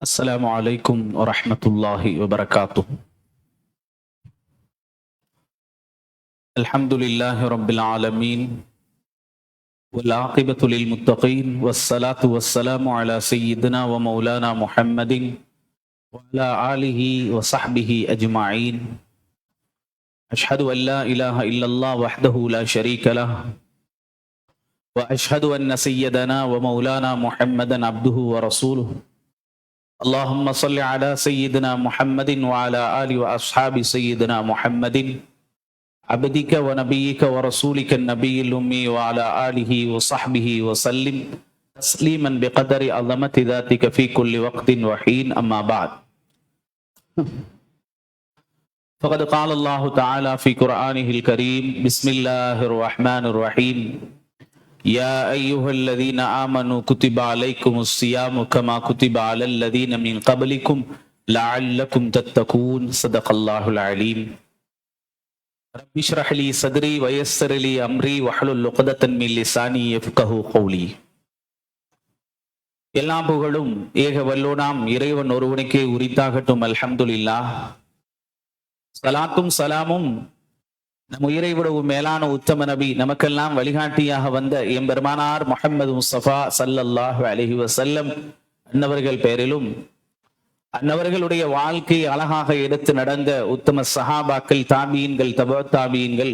السلام عليكم ورحمة الله وبركاته. الحمد لله رب العالمين والعاقبة للمتقين والصلاة والسلام على سيدنا ومولانا محمد وعلى آله وصحبه أجمعين. أشهد أن لا إله إلا الله وحده لا شريك له وأشهد أن سيدنا ومولانا محمدا عبده ورسوله. اللهم صل على سيدنا محمد وعلى آله وأصحاب سيدنا محمد عبدك ونبيك ورسولك النبي الأمي وعلى آله وصحبه وسلم تسليما بقدر عظمة ذاتك في كل وقت وحين. أما بعد، فقد قال الله تعالى في قرآنه الكريم: بسم الله الرحمن الرحيم. يا أيها الذين آمنوا كتب عليكم الصيام كما كتب على الذين من قبلكم لعلكم تتقون. صدق الله العليم. رب اشرح لي صدري ويسر لي أمري واحلل عقدة من لساني يفقهوا قولي. எல்லா புகழும் ஏக வல்லோனாம் இறைவன் ஒருவனுக்கே உரித்தாகட்டும். அல்ஹம்துலில்லாஹ். சலாத்தும் சலாமும் நம் உயிரை விடவும் மேலான உத்தம நபி, நமக்கெல்லாம் வழிகாட்டியாக வந்த எம்பெருமானார் முஹம்மது முஸ்தபா ஸல்லல்லாஹு அலைஹி வஸல்லம் அன்னவர்கள் பெயரிலும், அன்னவர்களுடைய வாழ்க்கை அழகாக எடுத்து நடந்த உத்தம சஹாபாக்கள், தாபியீன்கள், தபா தாபியீன்கள்,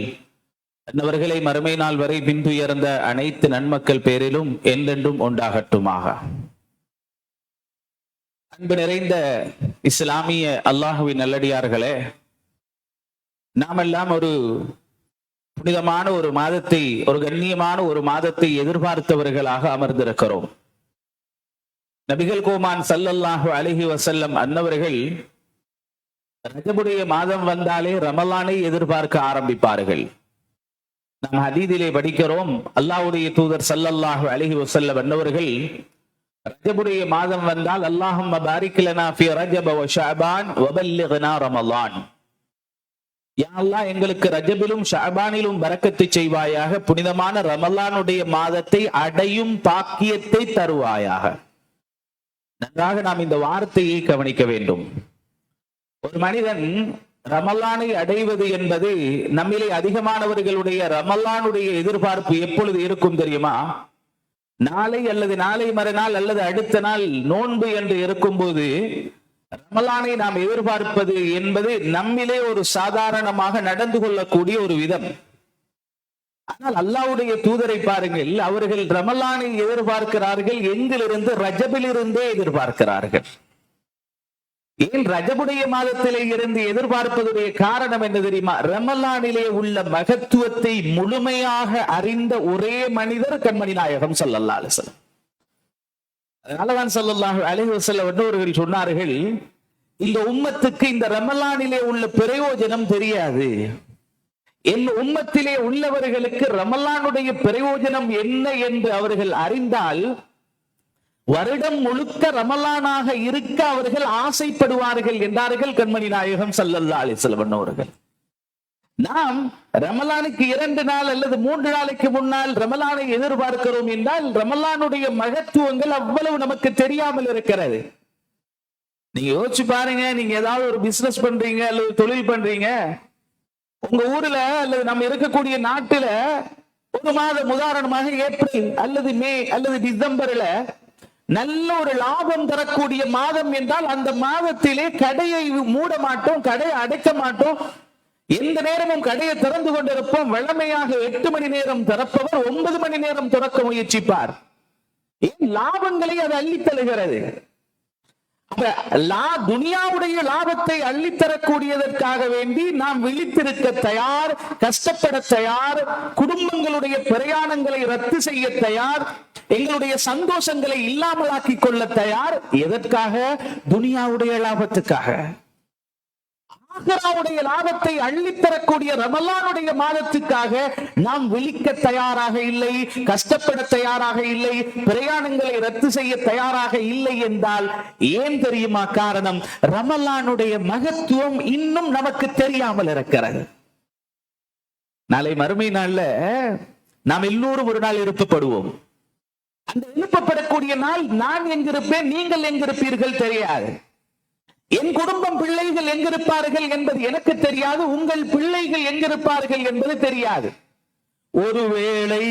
அன்னவர்களை மறுமை நாள் வரை பின்துயர்ந்த அனைத்து நன்மக்கள் பேரிலும் என்றென்றும் உண்டாகட்டுமாக. அன்பு நிறைந்த இஸ்லாமிய அல்லாஹுவின் நல்லடியார்களே, நாமெல்லாம் ஒரு புனிதமான ஒரு மாதத்தை, ஒரு கண்ணியமான ஒரு மாதத்தை எதிர்பார்த்தவர்களாக அமர்ந்திருக்கிறோம். நபிகள் கோமான் ஸல்லல்லாஹு அலைஹி வஸல்லம் அன்னவர்கள் ரஜபுடைய மாதம் வந்தாலே ரமலானை எதிர்பார்க்க ஆரம்பிப்பார்கள். நாம் ஹதீதிலே படிக்கிறோம், அல்லாஹ்வுடைய தூதர் ஸல்லல்லாஹு அலைஹி வஸல்லம் அன்னவர்கள் ரஜபுடைய மாதம் வந்தால் அல்லாஹும்ம பாரிக் லனா ஃபீ ரஜப வ ஷஅபான் வ பல்லிக்னா ரமலான். யா அல்லாஹ், எங்களுக்கு ரஜபிலும் ஷஅபானிலும் பரக்கத்து செய்வாயாக, புனிதமான ரமலானுடைய மாதத்தை அடையும் பாக்கியத்தை தருவாயாக. நன்றாக நாம் இந்த வார்த்தையை கவனிக்க வேண்டும். ஒரு மனிதன் ரமலானை அடைவது என்பது, நம்மிலே அதிகமானவர்களுடைய ரமலானுடைய எதிர்பார்ப்பு எப்பொழுது இருக்கும் தெரியுமா? நாளை அல்லது நாளை மறுநாள் அல்லது அடுத்த நாள் நோன்பு என்று இருக்கும்போது ரமலானை நாம் எதிர்பார்ப்பது என்பது நம்மிலே ஒரு சாதாரணமாக நடந்து கொள்ளக்கூடிய ஒரு விதம். ஆனால் அல்லாஹ்வுடைய தூதரை பாருங்கள், அவர்கள் ரமலானை எதிர்பார்க்கிறார்கள். எங்கிலிருந்து? ரஜபிலிருந்தே எதிர்பார்க்கிறார்கள். ஏன் ரஜபுடைய மாதத்திலே இருந்து எதிர்பார்ப்பதுடைய காரணம் என்ன தெரியுமா? ரமலானிலே உள்ள மகத்துவத்தை முழுமையாக அறிந்த ஒரே மனிதர் கண்மணி நாயகம் ஸல்லல்லாஹு அலைஹி வஸல்லம். அதனாலதான் ஸல்லல்லாஹு அலைஹி வஸல்லம் அவர்கள் சொன்னார்கள், இந்த உம்மத்துக்கு இந்த ரமலானிலே உள்ள பிரயோஜனம் தெரியாது. என் உம்மத்திலே உள்ளவர்களுக்கு ரமலானுடைய பிரயோஜனம் என்ன என்று அவர்கள் அறிந்தால் வருடம் முழுக்க ரமலானாக இருக்க அவர்கள் ஆசைப்படுவார்கள் என்றார்கள் கண்மணி நாயகம் ஸல்லல்லாஹு அலைஹி வஸல்லம் அவர்கள். நாம் ரமலானுக்கு 2 நாள் அல்லது 3 நாளைக்கு முன்னால் ரமலானை எதிர்பார்க்கிறோம் என்றால் ரமலானுடைய மகத்துவங்கள் அவ்வளவு நமக்கு தெரியாமல் இருக்கிறது. நீங்க யோசிச்சு பாருங்க, நீங்க ஏதாவது ஒரு பிசினஸ் பண்றீங்க அல்லது தொழில் பண்றீங்க, உங்க ஊர்ல அல்லது நம்ம இருக்கக்கூடிய நாட்டுல ஒரு மாதம், உதாரணமாக ஏப்ரல் அல்லது மே அல்லது டிசம்பர்ல நல்ல ஒரு லாபம் தரக்கூடிய மாதம் என்றால் அந்த மாதத்திலே கடையை மூட மாட்டோம், கடையை அடைக்க மாட்டோம். எந்த நேரமும் கடையை திறந்து கொண்டிருப்போம். வழமையாக 8 மணி நேரம் திறப்பவர் 9 மணி நேரம் திறக்க முயற்சிப்பார். ஏன்? லாபங்களை அது அள்ளித் தருகிறது. துனியாவுடைய லாபத்தை அள்ளித்தரக்கூடியதற்காக வேண்டி நாம் விழித்திருக்க தயார், கஷ்டப்பட தயார், குடும்பங்களுடைய பிரயாணங்களை ரத்து செய்ய தயார், எங்களுடைய சந்தோஷங்களை இல்லாமலாக்கி கொள்ள தயார். எதற்காக? துனியாவுடைய லாபத்துக்காக. ஆகிராவுடைய லாபத்தை அள்ளித்தரக்கூடிய ரமலானுடைய மாதத்துக்காக நாம் விழிக்க தயாராக இல்லை, கஷ்டப்பட தயாராக இல்லை, பிரயாணங்களை ரத்து செய்ய தயாராக இல்லை என்றால் ஏன் தெரியுமா காரணம்? ரமலானுடைய மகத்துவம் இன்னும் நமக்கு தெரியாமல் இருக்கிறது. நாளை மறுமை நாள்ல நாம் எல்லோரும் ஒரு நாள் எழுப்பப்படுவோம். அந்த எழுப்பப்படக்கூடிய நாள் நான் எங்கிருப்பேன், நீங்கள் எங்கிருப்பீர்கள் தெரியாது. என் குடும்பம் பிள்ளைகள் எங்கிருப்பார்கள் என்பது எனக்கு தெரியாது, உங்கள் பிள்ளைகள் எங்கிருப்பார்கள் என்பது தெரியாது. ஒருவேளை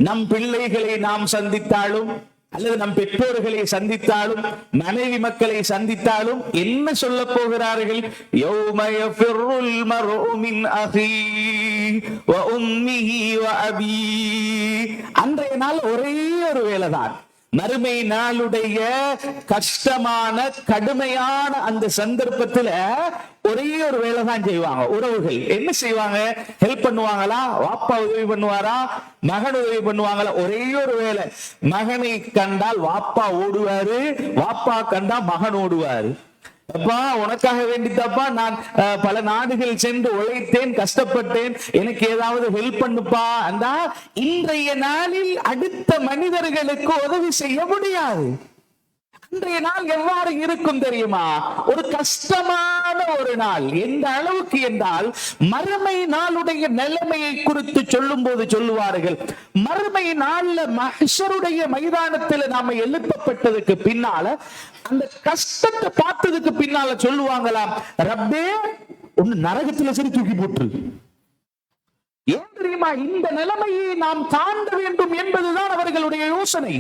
நம் பிள்ளைகளை நாம் சந்தித்தாலும் அல்லது நம் பெற்றோர்களை சந்தித்தாலும் மனைவி மக்களை சந்தித்தாலும் என்ன சொல்ல போகிறார்கள்? யௌம யஃபிருல் மர்உ மின் அஹீஹி வ உம்மிஹி வ அபீஹி. அன்றைய நாள் ஒரே ஒரு வேளைதான். மறுமை நாளுடைய கஷ்டமான கடுமையான அந்த சந்தர்ப்பத்துல ஒரே ஒரு வேலை தான் செய்வாங்க. உறவுகள் என்ன செய்வாங்க? ஹெல்ப் பண்ணுவாங்களா? வாப்பா உதவி பண்ணுவாரா? மகன் உதவி பண்ணுவாங்களா? ஒரே ஒரு வேலை. மகனை கண்டால் வாப்பா ஓடுவாரு, வாப்பா கண்டா மகன் ஓடுவாரு. அப்பா உனக்காக வேண்டித்தப்பா நான் பல நாடுகள் சென்று உழைத்தேன், கஷ்டப்பட்டேன், எனக்கு ஏதாவது ஹெல்ப் பண்ணுப்பா. அந்த இன்றைய நாளில் அடுத்த மனிதர்களுக்கு உதவி செய்ய முடியாது. இன்றைய நாள் எவ்வாறு இருக்கும் தெரியுமா? ஒரு கஷ்டமான ஒரு நாள். எந்த அளவுக்கு என்றால் மறுமை நாளுடைய நிலைமையை குறித்து சொல்லும் போது சொல்லுவார்கள், மறுமை நாள்ல மஹ்ஷருடைய மைதானத்தில் நாம எழுப்பப்பட்டதுக்கு பின்னால அந்த கஷ்டத்தை பார்த்ததுக்கு பின்னால சொல்லுவாங்களாம், ரப்பே ஒன்னு நரகத்துல சரி தூக்கி போட்டு. ஏன் தெரியுமா? இந்த நிலைமையை நாம் தாண்ட வேண்டும் என்பதுதான் அவர்களுடைய யோசனை.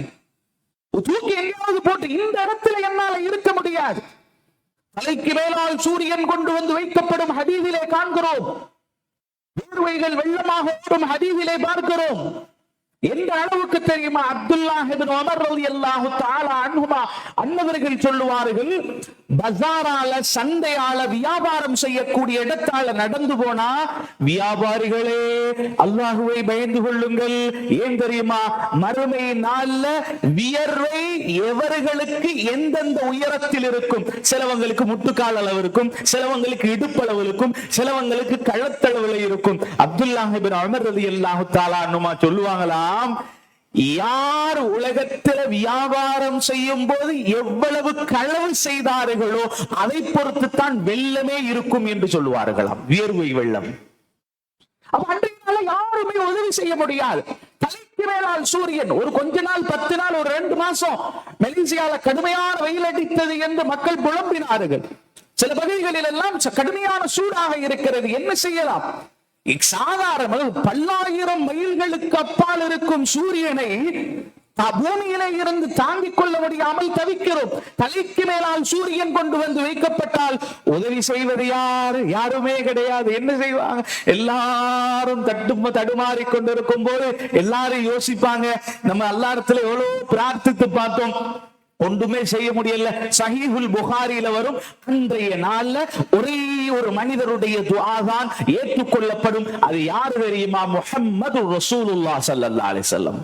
தூக்கி எங்கேயாவது போட்டு இந்த இடத்துல என்னால இருக்க முடியாது. தலைக்கு மேலால் சூரியன் கொண்டு வந்து வைக்கப்படும் ஹதீஸிலே காண்கிறோம். வேர்வைகள் வெள்ளமாக ஓடும் ஹதீஸிலே பார்க்கிறோம். எந்த அளவுக்கு தெரியுமா? அப்துல்லாஹ் இப்னு உமர் ரலியல்லாஹு தஆலா அன்ஹுமா அன்னவர்கள் சொல்லுவார்கள், பஜாரால சந்தையால வியாபாரம் செய்யக்கூடிய இடத்தால நடந்து போனா, வியாபாரிகளே அல்லாஹ்வை பயந்து கொள்ளுங்கள். ஏன் தெரியுமா? மறுமை நாள்ல வியர்வை எவர்களுக்கு எந்தெந்த உயரத்தில் இருக்கும். சிலவங்களுக்கு முட்டுக்கால் அளவு இருக்கும், சிலவங்களுக்கு இடுப்பளவு இருக்கும், சிலவங்களுக்கு கழுத்தளவுல இருக்கும். அப்துல்லாஹ் இப்னு உமர் ரலியல்லாஹு தஆலா அன்ஹுமா சொல்லுவாங்களா, யார் உலகத்தில் வியாபாரம் செய்யும் போது எவ்வளவு களவு செய்தார்களோ அதை பொறுத்து தான் வெள்ளமே இருக்கும் என்று சொல்லுவார்களாம். வியர்வை வெள்ளம். அன்றைய யாருமே உதவி செய்ய முடியாது. தலைக்கு மேலால் சூரியன். ஒரு கொஞ்ச நாள், 10 நாள், ஒரு 2 மாசம் மலேசியால கடுமையான வெயில் அடித்தது என்று மக்கள் புலம்பினார்கள். சில பகுதிகளில் எல்லாம் கடுமையான சூடாக இருக்கிறது. என்ன செய்யலாம்? சாதாரண பல்லாயிரம் மைல்களுக்கு அப்பால் இருக்கும் சூரியனை பூமியிலே இருந்து தாங்கிக் கொள்ள முடியாமல் தவிக்கிறோம். தலைக்கு மேலால் சூரியன் கொண்டு வந்து வைக்கப்பட்டால் உதவி செய்வது யாரு? யாருமே கிடையாது. என்ன செய்வாங்க? எல்லாரும் தடுமாறி கொண்டிருக்கும் போது எல்லாரும் யோசிப்பாங்க, நம்ம அல்லாஹ்விடத்துல எவ்வளவு பிரார்த்தித்து பார்த்தோம், ஒன்றுமே செய்ய முடியல. சஹீஹுல் புகாரில வரும், அன்றைய நாள்ல ஒரே ஒரு மனிதருடைய துஆ தான் ஏற்றுக்கொள்ளப்படும். அது யாரு தெரியுமா? முஹம்மது ரசூலுல்லாஹ் ஸல்லல்லாஹு அலைஹி வஸல்லம்.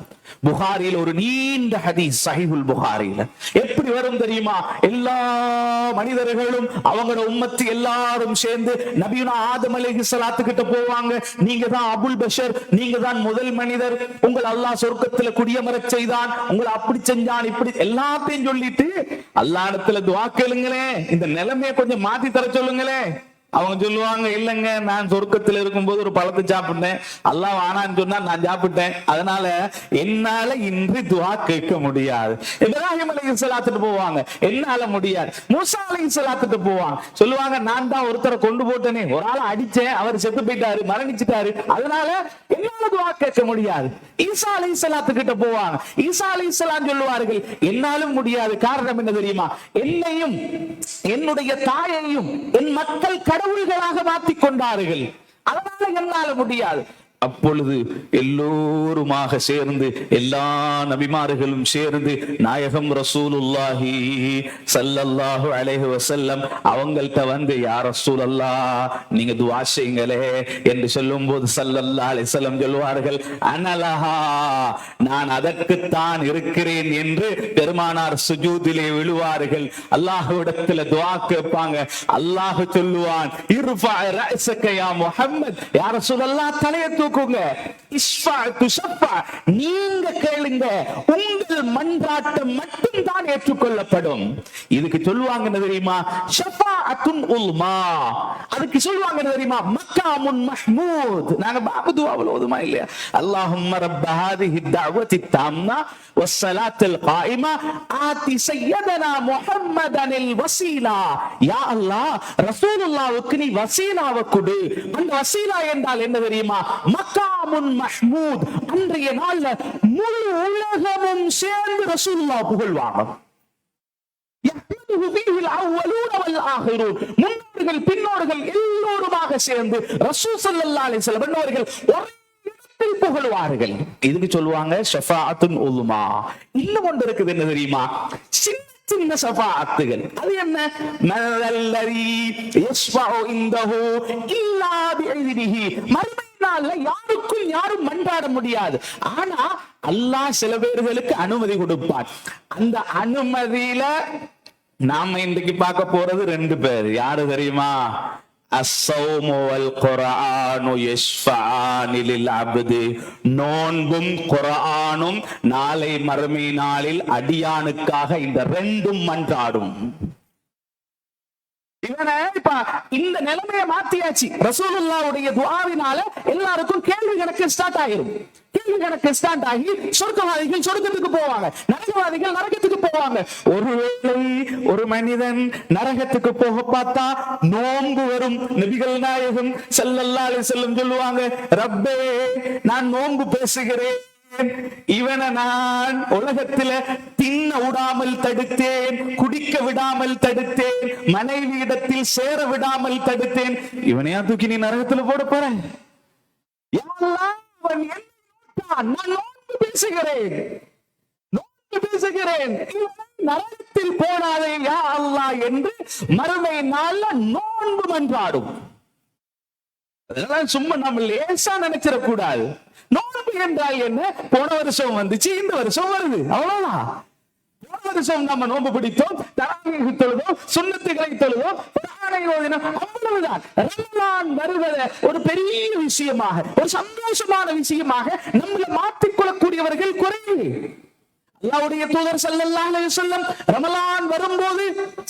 புகாரியில் ஒரு நீண்ட ஹதீஸ், சஹீஹுல் புகாரில எப்படி வரும் தெரியுமா? எல்லா மனிதர்களும் அவங்களோட உம்மத்து எல்லாரும் சேர்ந்து நபியுனா ஆதம் அலைஹிஸ்ஸலாத்து கிட்ட போவாங்க. நீங்க தான் அபுல் பஷர், நீங்க தான் முதல் மனிதர், உங்கள் அல்லாஹ் சொர்க்கத்துல குடியமரச் செய்தான், உங்களை அப்படி செஞ்சான், இப்படி எல்லாத்தையும் சொல்லிட்டு அல்லாஹ்விடத்துல துஆ கேளுங்களே, இந்த நிலைமையை கொஞ்சம் மாத்தி தர சொல்லுங்களே. அவங்க சொல்லுவாங்க, இல்லங்க நான் சொர்க்கத்தில் இருக்கும்போது ஒரு பழத்தை சாப்பிட்டேன், அல்லாஹ் ஆனான்னு சொன்னா நான் சாப்பிட்டேன், அதனால என்னால இன்று துஆ கேட்க முடியாது. இப்ராஹிம் அலைஹிஸ்ஸலாத்துக்கு போவாங்க, என்னால முடியாது. மூசா அலைஹிஸ்ஸலாத்துக்கு போவாங்க, சொல்லுவாங்க நான் தான் ஒருத்தரை கொண்டு போட்டேனே, ஒரு ஆளை அடிச்சேன், அவர் செத்து போயிட்டாரு, மரணிச்சிட்டாரு, அதனால என்னால துஆ கேட்க முடியாது. ஈசா அலைஹிஸ்ஸலாத்து கிட்ட போவாங்க, ஈசா அலைஹிஸ்ஸலாம் சொல்லுவார்கள், என்னாலும் முடியாது. காரணம் என்ன தெரியுமா? என்னையும் என்னுடைய தாயையும் என் மக்கள் கடவுள்களாக மாற்றிக் கொண்டார்கள், அதனால என்னால முடியாது. அப்பொழுது எல்லோருமாக சேர்ந்து, எல்லா நபிமார்களும் சேர்ந்து நாயகம் ரசூலுல்லாஹி ஸல்லல்லாஹு அலைஹி வஸல்லம் அவங்கள்ட்ட வந்து, யா ரசூலல்லாஹ் நீங்க துஆ செய்யுங்களே என்று சொல்லும்போது ஸல்லல்லாஹு அலைஹி வஸல்லம் சொல்வார்கள், அனலஹா நான் அதற்குத்தான் இருக்கிறேன் என்று பெருமானார் சுஜூதிலே விழுவார்கள். அல்லாஹ்விடத்தில் துஆ கேட்பாங்க. அல்லாஹ் சொல்லுவான், இர்ஃபா ரஅஸக யா முஹம்மத், யா ரசூலல்லாஹ் தலையை நீங்க கேளுங்க, உங்கள் மன்றாட்டம் மட்டும் தான் ஏற்றுக்கொள்ளப்படும். இதுக்கு சொல்லுவாங்க தெரியுமா? ஷஃபா ஷஃபாஅத்துன் உல்மா. அதுக்கு சொல்லுவாங்க தெரியுமா, மக்காமுன் மஹ்மூத். நாங்க பாபு துஆவுல ஓதுமா இல்லையா, அல்லாஹும்ம ரப்ப ஹாதிஹி தஅவத்தி தம்மா வஸ்ஸலாத்தில் காயிமா ஆதி சய்யதனா முஹம்மதனில் வஸீலா. யா அல்லாஹ், ரசூலுல்லாஹ்வுக்கு நீ வஸீலாவை கொடு. அந்த வஸீலா என்றால் என்ன தெரியுமா, மக்காமுன் மஹ்மூத். அன்றைய நாள்ல முழு உலகமும் சேர்ந்து ரசூலுல்லாஹ் புகழ்வாங்க. முன்னோர்கள் பின்னோர்கள் எல்லோருமாக சேர்ந்து ரசூல் ஸல்லல்லாஹு அலைஹி வஸல்லம் அவர்கள் ஒரே இடத்தில் புகழ்வார்கள். இதுக்கு சொல்லுவாங்க ஷஃபாஅத்துன் உல்மா. இன்னும் ஒன்று இருக்குது, என்ன தெரியுமா, சின்ன சின்ன ஷஃபாஅத்துகள். அது என்ன, மல்லதி யஷ்ஃபஉ இன்தஹு இல்லா பிஇذனிஹி. மறுமை நாள்ல யாருக்கும் யாரும் மன்றாட முடியாது. ஆனா அல்லாஹ் சில பேர்களுக்கு அனுமதி கொடுப்பார். அந்த அனுமதியில நாம இன்றைக்கு பார்க்க போறது 2 பேர். யாரு தெரியுமா, அஸ்ஸௌமு வல் குர்ஆனு யஷ்ஃபஆனி லில் அப்தி. நோன்பும் குர்ஆனும் நாளை மறுமை நாளில் அடியானுக்காக இந்த 2ம் மன்றாடும். இப்ப இந்த நிலைமையை மாத்தியாச்சு. ரசூலுல்லாஹ்வுடைய துஆவினால எல்லாருக்கும் கேள்வி கணக்கு ஸ்டார்ட் ஆயிரும். கேள்வி கணக்கு ஸ்டார்ட் ஆகி சொர்க்கவாதிகள் சொர்க்கத்துக்கு போவாங்க, நரகவாதிகள் நரகத்துக்கு போவாங்க. ஒருவேளை ஒரு மனிதன் நரகத்துக்கு போக பார்த்தா நோன்பு வரும். நபிகள் நாயகம் ஸல்லல்லாஹு அலைஹி வஸல்லம் சொல்லுவாங்க, ரப்பே நான் நோன்பு பேசுகிறேன், இவனை நான் உலகத்துல தின்ன விடாமல் தடுத்தேன், குடிக்க விடாமல் தடுத்தேன், மனைவி இடத்தில் சேர விடாமல் தடுத்தேன், இவனையா தூக்கி நீ நரகத்துல போட போற? நான் நோன்பு பேசுகிறேன், நோன்பு பேசுகிறேன், நரகத்தில் போனாதே யா அல்லாஹ் என்று மறுமை நாள்ல நோன்பு மன்றாடும். அதெல்லாம் சும்மா நம்ம லேசா நினைச்சிடக் கூடாது. நோன்பு என்றால் என்ன, போன வருஷம் வந்துச்சு, இந்த வருஷம் வருது, அவ்வளவுதான். போன வருஷம் நம்ம நோன்பு பிடித்தோம், தராவீஹ் தொழுதோம், சுன்னத்துகளை தொழுதோம், குர்ஆனை ஓதினோம், அவ்வளவுதான். ரமலான் வருவதை ஒரு பெரிய விஷயமாக, ஒரு சந்தோஷமான விஷயமாக நம்மள மாற்றிக்கொள்ளக்கூடியவர்கள் குறைவு. அல்லாஹ்வுடைய தூதர் ஸல்லல்லாஹு அலைஹி வஸல்லம் ரமலான் வரும்போது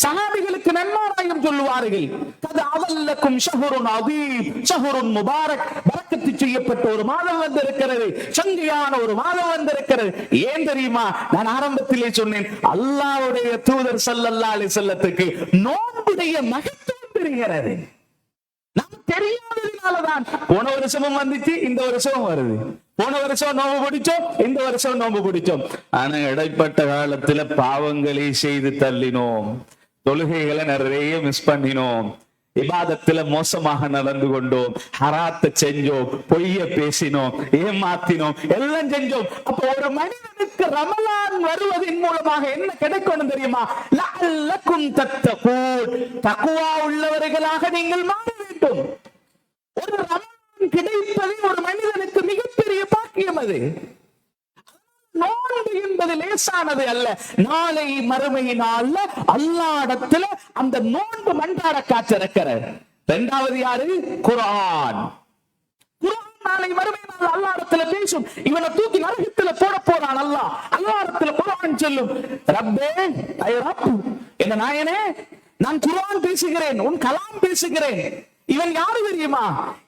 சஹாபிகளுக்கு நன்மாராயம் சொல்லுவார்கள். கத் அவல்லக்கும் ஷஹ்ருன் அதீம், ஷஹ்ருன் முபாரக். பரக்கத்து செய்யப்பட்ட ஒரு மாதம் வந்திருக்கிறது, சங்கையான ஒரு மாதம் வந்திருக்கிறது. ஏன் தெரியுமா, நான் ஆரம்பத்திலே சொன்னேன், அல்லாஹ்வுடைய தூதர் ஸல்லல்லாஹு அலைஹி வஸல்லத்துக்கு நோன்புடைய மகத்துவம் தெரிகிறது. நாம் தெரியாததினாலதான் போன வருஷமும் வந்துச்சு, இந்த வருஷமும் வருது. போன வருஷம் நோம்பு பிடிச்சோம், இந்த வருஷம் நோம்பு பிடிச்சோம். ஆனா இடைப்பட்ட காலத்துல பாவங்களை செய்து தள்ளினோம், தொழுகைகளை நிறைய மிஸ் பண்ணினோம், இபாதத்துல மோசமாக நடந்து கொண்டோம், ஹராத்தை செஞ்சோம், பொய்ய பேசினோம், ஏமாத்தினோம், எல்லாம் செஞ்சோம். அப்ப ஒரு மனிதனுக்கு ரமலான் வருவதன் மூலமாக என்ன கிடைக்கணும் தெரியுமா, லஅல்லக்கும் தத்தகூன். தக்வா உள்ளவர்களாக நீங்கள் மாற வேண்டும். ஒரு ரமலான் கிடைப்பது ஒரு மனிதனுக்கு மிகப்பெரிய பாக்கியம். அது நோன்பு என்பது லேசானது அல்ல. நாளை மறுமை நாள்ல அல்லாஹ்விடத்துல அந்த நோன்பு மன்றாட காத்திருக்கிறார். 2வது யாரு, குர்ஆன். குர்ஆன் நாளை மறுமை நாள் அல்லாஹ்விடத்துல பேசும். இவனை தூக்கி நரகத்துல போட போறான் அல்லாஹ். அல்லாஹ்விடத்துல குர்ஆன் சொல்லும், ரப்பே, ஐ ரப், என்ன நாயனே, நான் குர்ஆன் பேசுகிறேன், உன் கலாம் பேசுகிறேன். இவன் யாரு தெரியுமா,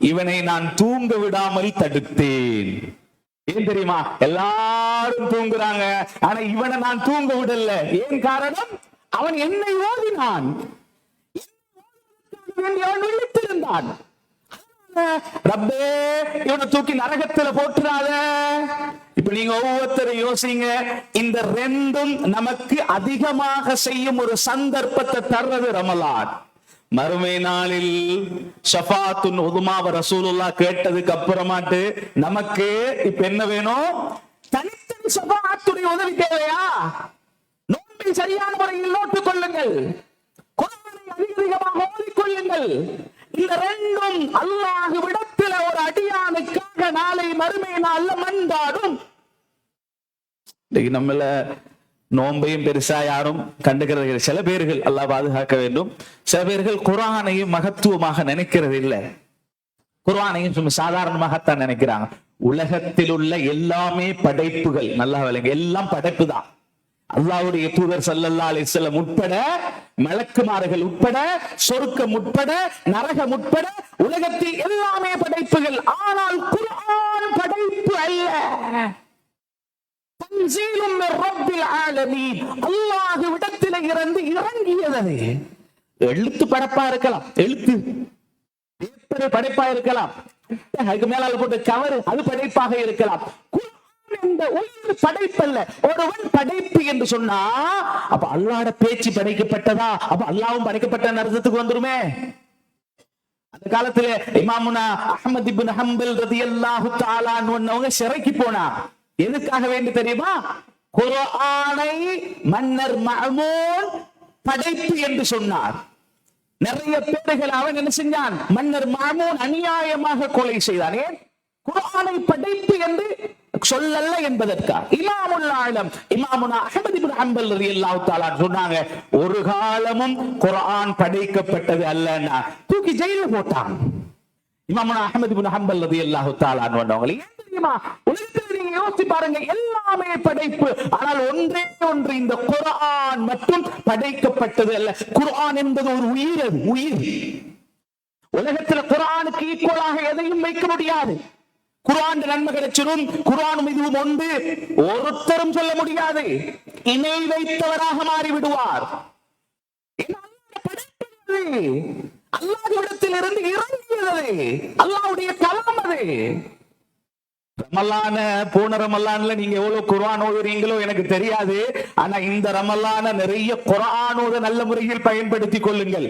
இவனை நான் தூங்க விடாமல் தடுத்தேன். ஏன் தெரியுமா, எல்லாரும் தூங்குறாங்க, ஆனா இவனை நான் தூங்க விடல. ஏன் காரணம், அவன் என்னை ஓதினான், விழித்திருந்தான். ரப்பே, இவனை தூக்கி நரகத்துல போட்டுறாத. இப்ப நீங்க ஒவ்வொருத்தரும் யோசிங்க, இந்த 2ம் நமக்கு அதிகமாக செய்யும் ஒரு சந்தர்ப்பத்தை தர்றது ரமலான். மறுமை நாளில் ஷஃபாத்துன் உதுமாவ ரசூலுல்லாஹ் கேட்டதுக்கு அப்புறமாட்டு நமக்கு இப்ப என்ன வேணும், தனித்தனி ஷஃபாத்துடைய உதவி தேவையா? நோன்பை சரியான முறையில் நோட்டுக் கொள்ளுங்கள், குர்ஆனை அதிகமாக ஓதிக்கொள்ளுங்கள். இந்த 2ம் அல்லாஹ்விடத்தில் ஒரு அடியானுக்காக நாளை மறுமை நாள்ல மன்றாடும். நம்மள நோன்பையும் பெருசா யாரும் கண்டுக்கிறது. சில பேர்கள் அல்லாஹ் பாதுகாக்க வேண்டும், சில பேர்கள் குர்ஆனையும் மகத்துவமாக நினைக்கிறது இல்லை, குர்ஆனையும் சும்மா சாதாரணமாகத்தான் நினைக்கிறாங்க. உலகத்தில் உள்ள எல்லாமே படைப்புகள், நல்லா விளங்க, எல்லாம் படைப்பு தான். அல்லாஹ்வுடைய தூதர் ஸல்லல்லாஹு அலைஹி வஸல்லம் உட்பட, மலக்குமார்கள் உட்பட, சொர்க்கம் உட்பட, நரகம் உட்பட, உலகத்தில் எல்லாமே படைப்புகள். ஆனால் குர்ஆன் படைப்பு அல்ல. தன்சீலும் மின் ரப்பில் ஆலமீன், அல்லாஹ்விடத்தில் இருந்து இறங்கியது. எழுத்து படைப்பா இருக்கலாம், எழுத்து பேப்பர் படைப்பா இருக்கலாம், அதுக்கு மேலால போட்டு கவர் அது படைப்பாக இருக்கலாம். இந்த உயிர் படைப்பல்ல. ஒருவன் படைப்பு என்று சொன்னா அப்ப அல்லாஹ்வோட பேச்சு படைக்கப்பட்டதா? அப்ப அல்லாஹ்வும் படைக்கப்பட்ட அர்த்தத்துக்கு வந்துருமே. அந்த காலத்துல இமாமுனா அஹ்மத் இப்னு ஹம்பல் ரலியல்லாஹு தஆலா அன்ஹு சிறைக்கு போனா. எதுக்காக வேண்டி தெரியுமா? குர்ஆனை மன்னர் மஅமூன் படைப்பு என்று சொன்னார். நிறைய பேர்கள் அவன் என்ன செஞ்சான்? மன்னர் மஅமூன் அநியாயமாக கொலை செய்தான். ஏன்? குர்ஆனை படைப்பு என்று சொல்லல்ல என்பதற்கா. இமாமுல் ஆலம் இமாமுனா அஹ்மத் இப்னு ஹம்பல் ரலியல்லாஹு தஆலா சொன்னாங்க, ஒரு காலமும் குர்ஆன் படைக்கப்பட்டது அல்லன்னா தூக்கி ஜெயில போட்டான். இமாமுனா அஹ்மத் இப்னு ஹம்பல் ரலியல்லாஹு தஆலா வந்தவங்க ஏன் தெரியுமா? உலகத்தில் நீங்க யோசிச்சு பாருங்க, எல்லாமே படைப்பு. ஆனால் ஒன்றே ஒன்று, இந்த குர்ஆன் மட்டும் படைக்கப்பட்டது அல்ல. குர்ஆன் என்பது ஒரு உயிர். அது உயிர். உலகத்தில் குர்ஆனுக்கு ஈக்குவலாக எதையும் வைக்க முடியாது. குர்ஆன் நன்மை கிடைச்சிடும், குர்ஆனும் இதுவும் ஒன்று, ஒருத்தரும் சொல்ல முடியாது. இணை வைத்தவராக மாறிவிடுவார். அல்லாஹ்விடத்தில் இருந்து இறங்கியது, அல்லாஹ்வுடைய கலாம் அது. ரமலான போன ரமலான்ல நீங்க எவ்வளவு குர்ஆன் ஓதுறீங்களோ எனக்கு தெரியாது. ஆனா இந்த ரமலான நிறைய குர்ஆன் ஓத நல்ல முறையில் பயன்படுத்திக் கொள்ளுங்கள்.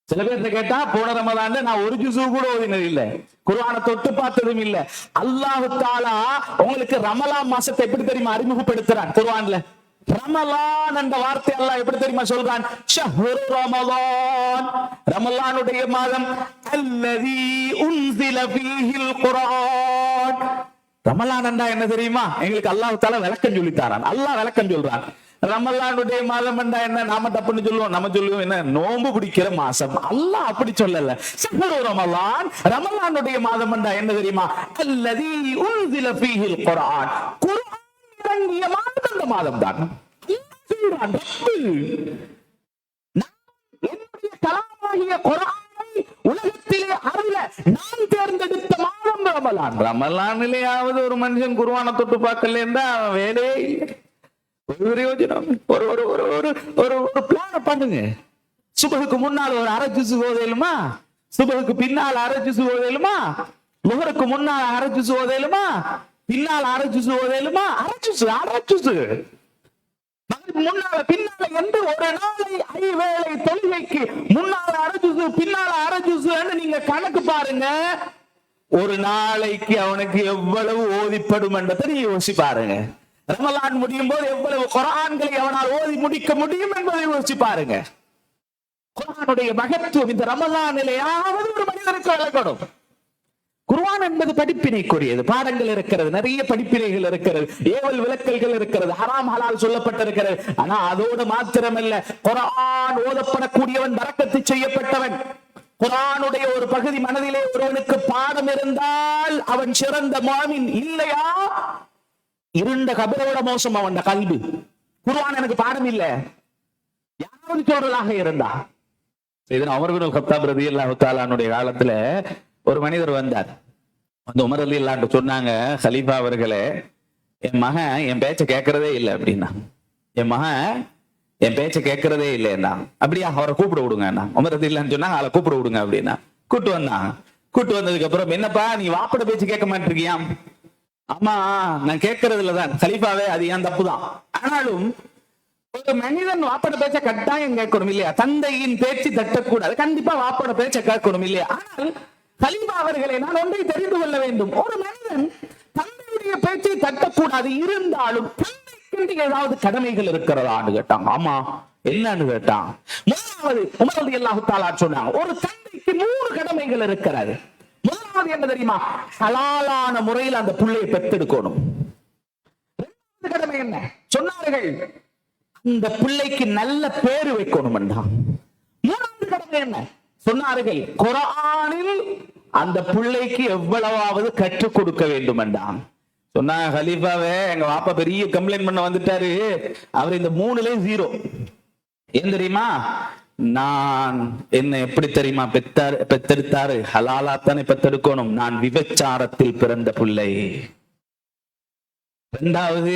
சில பேர்த்த கேட்டா, போன ரமலான்ல நான் ஒரு ஜுஸு கூட ஓதினது இல்ல, குர்ஆனை தொட்டு பார்த்ததும் இல்ல. அல்லாஹ் தஆலா உங்களுக்கு ரமலான் மாசத்தை எப்படி தெரியுமா அறிமுகப்படுத்துறான் குர்ஆன்ல? ரமலான் என்ற வார்த்தை அல்லாஹ் எப்படி தெரியுமா சொல்றான்? ஷஹ்ரு ரமலான், ரமலானுடைய மாதம். அல்லதி உன்ஸில ஃபீஹில் குர்ஆன். ரமலான் என்றா என்ன தெரியுமா? எங்களுக்கு அல்லாஹ் தஆலா விளக்கம் சொல்லி தரான். அல்லாஹ் விளக்கம் சொல்றான். ரமலானுடைய மாதம் என்றா என்ன? நாம தப்புன்னு சொல்லுவோம். நம்ம சொல்லுவோம் என்ன, நோன்பு பிடிக்கிற மாசம். அல்லாஹ் அப்படி சொல்லல. ஷஹ்ரு ரமலான், ரமலானுடைய மாதம் என்றா என்ன தெரியுமா? அல்லதி உன்ஸில ஃபீஹில் குர்ஆன், குர்ஆன் இறங்கிய மாதம் அந்த மாதம் தான். என்னுடைய கலாமாகிய குர்ஆனை உலகத்திலே அருள நான் தேர்ந்தெடுத்த மாதம் ரமலான். ரமலானிலேயாவது ஒரு மனுஷன் குர்ஆனை தொட்டு பார்க்கல என்றா வேலையே இல்லை. ஒரு யோஜனம், ஒரு பிளான பண்ணுங்க. சுபஹுக்கு முன்னால் ஒரு அரை ஜுஸு ஓதேலுமா? சுபஹுக்கு பின்னால் அரை ஜுஸு ஓதேலுமா? லுஹருக்கு முன்னால் அரை ஜுஸு ஓதேலுமா? பின்னால் அரை ஜுஸு ஓதேலுமா? அரை ஜுஸு முன்னால பின்னால என்று ஒரு நாளை ஐவேளை தொழுகைக்கு முன்னால அரை ஜுஸு பின்னால அரை ஜுஸு நீங்க கணக்கு பாருங்க. ஒரு நாளைக்கு அவனுக்கு எவ்வளவு ஓதிப்படும் என்றதை நீங்க யோசிச்சு பாருங்க. ரமலான் முடியும் போது எவ்வளவு குர்ஆன்களை அவனால் ஓதி முடிக்க முடியும் என்பதை யோசிச்சு பாருங்க. குர்ஆனுடைய மகத்துவம் இந்த ரமலானிலேயாவது ஒரு மனிதனுக்கு வழங்கணும். குர்ஆன் என்பது படிப்பினைக்குரியது. பாடங்கள் இருக்கிறது, நிறைய படிப்பினைகள் இருக்கிறது, ஏவல் விளக்கல்கள் இருக்கிறது, ஹராம் ஹலால் சொல்லப்பட்டிருக்கிறது. ஆனா அதோடு மாத்திரமல்ல, குர்ஆன் ஓதப்படக்கூடியவன் பரக்கத்து செய்யப்பட்டவன். குர்ஆனுடைய ஒரு பகுதி மனதிலே ஒருவனுக்கு பாடம் இருந்தால் அவன் சிறந்த முஃமின். இல்லையா, இருண்ட கபரோட மோசம் அவன் கல்வி. குர்ஆன் எனக்கு பாடம் இல்ல யாராவது சொல்றதாக இருந்தா. உமர் இப்னு கத்தாப் ரலியல்லாஹு தஆலாவுடைய காலத்துல ஒரு மனிதர் வந்தார். அந்த உமர் ரலியல்லாஹு சொன்னாங்க, கலீஃபா அவர்களே, என் மகன் என் பேச்ச கேட்கறதே இல்லை அப்படின்னா. என் மகன் என் பேச்ச கேட்கறதே இல்லைன்னா. அப்படியா, அவரை கூப்பிட விடுங்க. உமர் ரலியல்லாஹு சொன்னாங்க, அவளை கூப்பிட விடுங்க அப்படின்னா. கூட்டு வந்தாங்க. கூட்டு வந்ததுக்கு அப்புறம், என்னப்பா நீ வாப்பட பேச்சு கேட்க மாட்டிருக்கியா? ஆமா, நான் கேட்கறது இல்லதான் கலீஃபாவே, அது ஏன் தப்புதான். ஆனாலும் ஒரு மனிதன் வாப்பட பேச்ச கட்டாயம் கேட்கணும் இல்லையா? தந்தையின் பேச்சு தட்டக்கூடாது, கண்டிப்பா வாப்பட பேச்ச கேட்கணும் இல்லையா? ஆனால் கலீஃபா அவர்களை நான் ஒன்றை தெரிந்து கொள்ள வேண்டும். ஒரு மனிதன் தந்தையுடைய பேச்சை தட்டக்கூடாது, இருந்தாலும் தந்தைக்கு ஏதாவது கடமைகள் இருக்கிறதான்னு கேட்டாங்க. ஆமா, என்னன்னு கேட்டான். முதலாவது உமர் ரலியல்லாஹு தஆலா சொன்னாங்க, ஒரு தந்தைக்கு 3 கடமைகள் இருக்கிறது. முதலாவது என்ன தெரியுமா? ஹலாலான முறையில் அந்த புள்ளையை பெற்றெடுக்கணும். இரண்டாவது கடமை என்ன சொன்னார்கள்? அந்த பிள்ளைக்கு நல்ல பேரு வைக்கணும் என்றான். மூணாவது கடமை என்ன சொன்னார்கள்? குர்ஆனில் அந்த பிள்ளைக்கு எவ்வளவாவது கற்றுக் கொடுக்க வேண்டும் என்றான். சொன்னா ஹலீஃபாவே எங்க வாப்பா பெரிய கம்ப்ளைண்ட் பண்ண வந்துட்டாரு, அவர் இந்த 3லயும் 0. ஏன் தெரியுமா? நான் என்ன எப்படி தெரியுமா பெத்தெடுத்தாரு? ஹலாலாத்தானே பெத்தெடுக்கணும். நான் விபச்சாரத்தில் பிறந்த பிள்ளை. 2வது,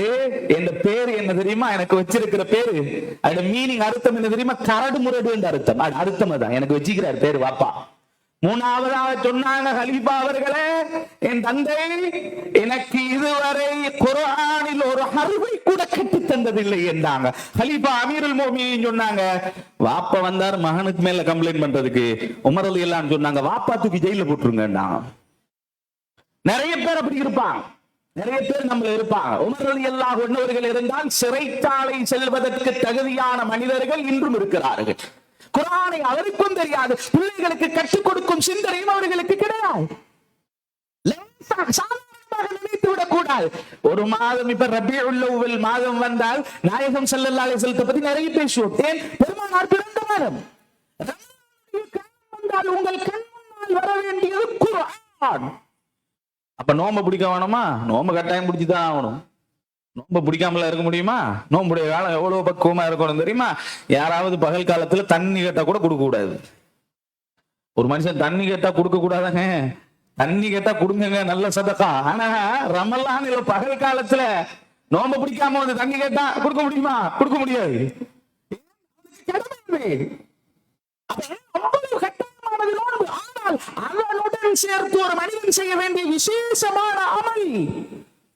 என் பேரு என்ன தெரியுமா? எனக்கு வச்சிருக்கிற பேரு, அதோட மீனிங் அர்த்தம் என்ன தெரியுமா? கரடு முரடு என்ற அர்த்தம். அர்த்தம் தான் எனக்கு வச்சுக்கிறார் பேரு வாப்பா. 3வதாக சொன்னாங்க ஹலீஃபா அவர்களே, என் தந்தை எனக்கு இதுவரை குர்ஆனில் ஒரு ஹர்ஃபை கூட கட்டி தந்ததில்லை என்றாங்க. ஹலீஃபா அமீருல் மோமினீன் சொன்னாங்க, வாப்பா வந்தார் மகனுக்கு மேல கம்ப்ளைண்ட் பண்றதுக்கு. உமர் ரலியல்லாஹு அன்ஹு சொன்னாங்க, வாப்பா தூக்கி ஜெயில போட்டுருங்கன்னாங்க. நிறைய பேர் அப்படி இருப்பாங்க, நிறைய பேர் நம்மள இருப்பாங்க. உமர் ரலியல்லாஹு அன்ஹு அவர்கள் இருந்தால் சிறைச்சாலை செல்வதற்கு தகுதியான மனிதர்கள் இன்றும் இருக்கிறார்கள். குர்ஆனை அவருக்கும் தெரியாது, பிள்ளைகளுக்கு கற்றுக் கொடுக்கும் சிந்தனையும் அவர்களுக்கு கிடையாது. நினைத்து விடக் கூடாது. ஒரு மாதம், இப்ப ரபியுல் அவ்வல் மாதம் வந்தால் நாயகம் ஸல்லல்லாஹு அலைஹி வஸல்லம் பத்தி நிறைய பேசுவோம். ஏன்? பெருமானார் பிறந்த மாதம். வந்தால் உங்கள் கண் முன்னால் வர வேண்டியது குர்ஆன். அப்ப நோம்பு பிடிக்க வேணுமா? நோம்பு கட்டாயம் பிடிச்சுதான் ஆகணும். நோம்பு பிடிக்காமல இருக்க முடியுமா? நோம்புடைய காலம் எவ்வளவு பக்குவமா இருக்கணும் தெரியுமா? யாராவது பகல் காலத்துல தண்ணி கேட்டா கூட கொடுக்க கூடாது. ஒரு மனுஷன் தண்ணி கேட்டா கொடுக்க கூடாதாங்க. தண்ணி கேட்டா கொடுங்க, நல்ல சதகா. ஆனா ரமலான்ல பகல் காலத்துல நோம்பு பிடிக்காம வந்து தண்ணி கேட்டா கொடுக்க முடியுமா? கொடுக்க முடியாது. அதனுடன் சேர்த்து ஒரு மனிதன் செய்ய வேண்டிய விசேஷமான அமல்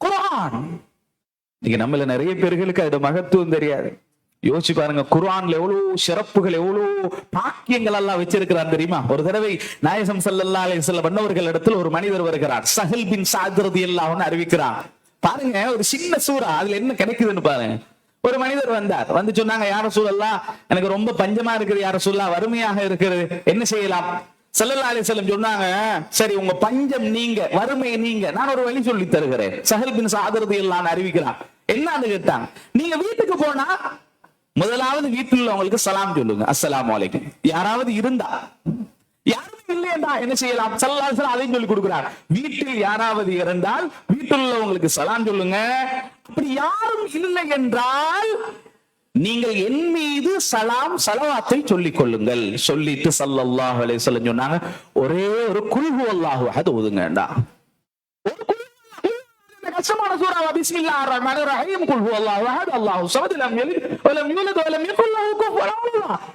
குர்ஆன். நீங்க நம்மள நிறைய பேர்களுக்கு அதோட மகத்துவம் தெரியாது. யோசிச்சு பாருங்க, குர்ஆன்ல எவ்வளவு சிறப்புகள், எவ்வளவு பாக்கியங்கள் எல்லாம் வச்சிருக்கிறார் தெரியுமா? ஒரு தடவை நாயகம் ஸல்லல்லாஹு அலைஹி வஸல்லம் அன்னவர்கள் இடத்துல ஒரு மனிதர் வருகிறார். சஹல் பின் சஅத் ரலியல்லாஹு அன்ஹு அறிவிக்கிறார். பாருங்க, ஒரு சின்ன சூரா, அதுல என்ன கிடைக்குதுன்னு பாருங்க. ஒரு மனிதர் வந்தார், வந்து சொன்னாங்க, யா ரசூலல்லாஹ், எனக்கு ரொம்ப பஞ்சமா இருக்குது யா ரசூலல்லாஹ், வறுமையாக இருக்குது, என்ன செய்யலாம்? ஸல்லல்லாஹு அலைஹி வஸல்லம் சொன்னாங்க, சரி உங்க பஞ்சம் நீங்க, வறுமை நீங்க, நான் ஒரு வழி சொல்லி தருகிறேன். சஹல் பின் சஅத் ரலியல்லாஹு அன்ஹு அறிவிக்கிறார். என்னன்னு கேட்டாங்க, நீங்க வீட்டுக்கு போனா முதலாவது வீட்டில் உள்ளவங்களுக்கு சலாம் சொல்லுங்க, அஸ்ஸலாமு அலைக்கும். யாராவது இருந்தா, யாரும் இல்லையா என்ன செய்யலாம்? ஸல்லல்லாஹு அலைஹி வஸல்லம் அதையும் சொல்லி கொடுக்கிறார். வீட்டில் யாராவது இருந்தால் வீட்டில் உள்ளவங்களுக்கு சலாம் சொல்லுங்க. அப்படி யாரும் இல்லை என்றால் நீங்கள் என் மீது சலாம் சலவாத்தை சொல்லிக் கொள்ளுங்கள். சொல்லிட்டு ஸல்லல்லாஹு அலைஹி வஸல்லம் சொன்னாங்க, ஒரே ஒரு குல் ஹுவல்லாஹு அஹத் ஓதுங்கடா. கஷ்டமான சூரா, பிஸ்மில்லாஹிர் ரஹ்மானிர் ரஹீம், குல் ஹுவல்லாஹு அஹத் அல்லாஹு ஸமத் லம் யலித் வலம் யூலத் வலம் யகுல் லஹு குஃபுவன் அஹத்.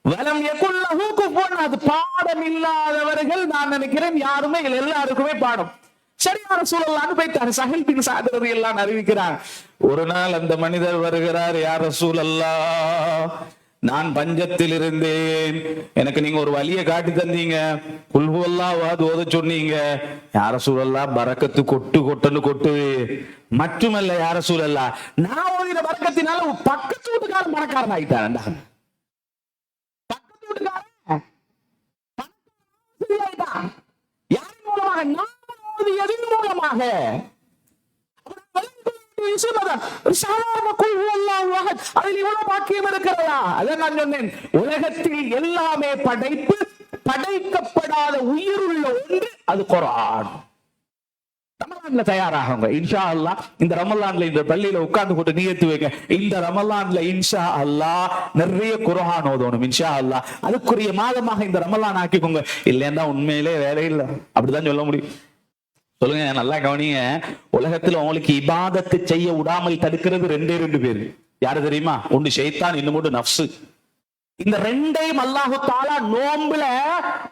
வலம் யகுல் லஹு குஃபுவன் அஹத். பாடம் இல்லாதவர்கள் நான் நினைக்கிறேன் யாருமே இல்லை, எல்லாருக்குமே பாடம். சரியா ரசூலுல்லாஹ்னு போயிட்டாரு. சஹல் பின் சஅத் ரலியல்லாஹு அன்ஹு அறிவிக்கிறார், ஒரு நாள் அந்த மனிதர் வருகிறார், யா ரசூலல்லாஹ், நான் பஞ்சத்தில் இருந்தேன், எனக்கு நீங்க ஒரு வழியை காட்டி தந்தீங்க, குல் ஹுவல்லாஹு அஹத் ஓத சொன்னீங்க, யா ரசூலல்லாஹ் பரக்கத்து கொட்டு கொட்டுன்னு கொட்டு. மட்டுமல்ல யா ரசூலல்லாஹ், நான் ஓதின பரக்கத்தினால பக்கத்து வீட்டுக்காரன் பணக்காரன் ஆயிட்டான்டா. பக்கத்து வீட்டுக்காரன் யாரின் மூலமாக? நான் ஓதியதின் மூலமாக. உலகத்தில் எல்லாமே படைப்பு, படைக்கப்படாத உயிருள்ள ஒன்று அது குர்ஆன். ரமலான்ல தயாராகுங்க இன்ஷா அல்லாஹ். இந்த ரமலான்ல இந்த பள்ளியில உட்கார்ந்து கொண்டு நியத்து வைங்க, இந்த ரமலான்ல இன்ஷா அல்லாஹ் நிறைய குர்ஆன் ஓதணும் இன்ஷா அல்லாஹ். அதுக்குரிய மாதமாக இந்த ரமலான் ஆக்கிக்கோங்க. இல்லைன்னா உண்மையிலே வேலை இல்லை, அப்படிதான் சொல்ல முடியும். சொல்லுங்க, நல்லா கவனிங்க. உலகத்துல உங்களுக்கு இபாதத்து செய்ய விடாமல் தடுக்கிறது ரெண்டு பேரு. யாரு தெரியுமா? ஒன்று ஷைத்தான், இன்னும் நஃப்ஸ். இந்த ரெண்டையும் அல்லாஹு தஆலா நோம்புல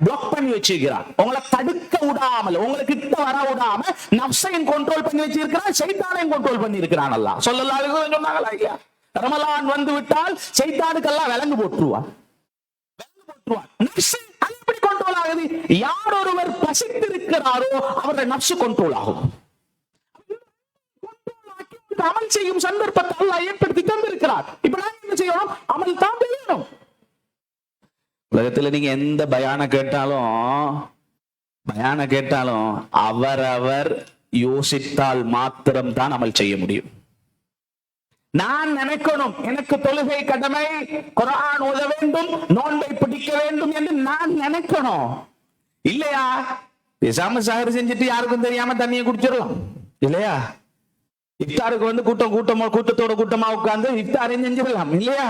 பிளாக் பண்ணி வச்சிருக்கிறான். உங்களை தடுக்க விடாமல், உங்களுக்கு கிட்ட வர விடாம நஃப்ஸையும் கண்ட்ரோல் பண்ணி வச்சிருக்கிறான், ஷைத்தானையும் கண்ட்ரோல் பண்ணி இருக்கிறான் அல்லாஹ். ஸல்லல்லாஹு அலைஹி வஸல்லம் சொன்னாங்களா இல்லையா? ரமலான் வந்து விட்டால் ஷைத்தானுக்கு எல்லாம் விலங்கு போட்டுருவான். நஃப்ஸ் எப்படி கண்ட்ரோல் ஆகுது? யார் ஒருவர் பசித்திருக்கிறாரோ அவருடைய நஃப்ஸ் கண்ட்ரோல் ஆகும். அமல் செய்யும் சந்தர்ப்பத்தை அல்லாஹ் ஏற்படுத்தி தந்திருக்கிறார். இப்ப நான் என்ன செய்யணும்? அமல் தான் செய்யணும். உலகத்துல நீங்க எந்த பயான கேட்டாலும் அவரவர் யோசித்தால் மாத்திரம் தான் அமல் செய்ய முடியும். நான் நினைக்கணும், எனக்கு தொழுகை கடமை, குர்ஆன் ஓத வேண்டும், நோன்பை பிடிக்க வேண்டும் என்று நான் நினைக்கணும். இல்லையா? பேசாம சஹர் செஞ்சுட்டு யாருக்கும் தெரியாம தண்ணியை குடிச்சிடலாம் இல்லையா? இஃப்தாருக்கு வந்து கூட்டத்தோட கூட்டமா உட்கார்ந்து இஃப்தாரையும் செஞ்சிடலாம் இல்லையா?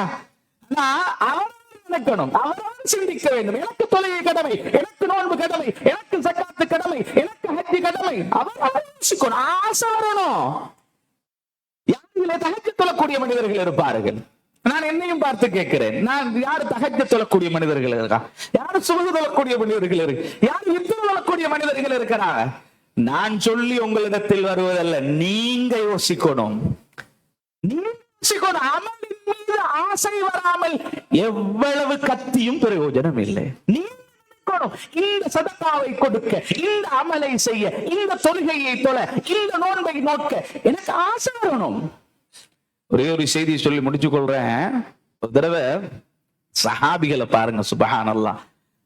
ஆனா அவர் நினைக்கணும், அவரால் சிந்திக்க வேண்டும். எனக்கு தொழுகை கடமை, எனக்கு நோன்பு கடமை, எனக்கு சக்காத்து கடமை, எனக்கு ஹஜ் கடமை. அவர் யோசிக்கணும், ஆசை வரணும். யாரிலே தஹஜ்ஜு தொழக்கூடிய மனிதர்கள் இருப்பார்கள். நான் என்னையும் பார்த்து கேட்கிறேன், நான் யாரு தஹஜ்ஜு தொழக்கூடிய மனிதர்கள் இருக்கா? யாரு சுபஹ் தொழக்கூடிய மனிதர்கள் இருக்கு? யாரு வித்ர் தொழக்கூடிய மனிதர்கள் இருக்கிறாங்க? நான் சொல்லி உங்களிடத்தில் வருவதல்ல, நீங்க யோசிக்கணும். அமலின் மீது ஆசை வராமல் எவ்வளவு கத்தியும் பிரயோஜனம் இல்லை. நீ இந்த சதகாவை கொடுக்க, இந்த அமலை செய்ய, இந்த தொழுகையை தொழ, இந்த நோன்பை நோக்க எனக்கு ஆசை வரணும். ஒரே ஒரு செய்தி சொல்லி முடிச்சு கொள்றேன். ஒரு தடவை சஹாபிகளை பாருங்க, சுப்ஹானல்லாஹ்.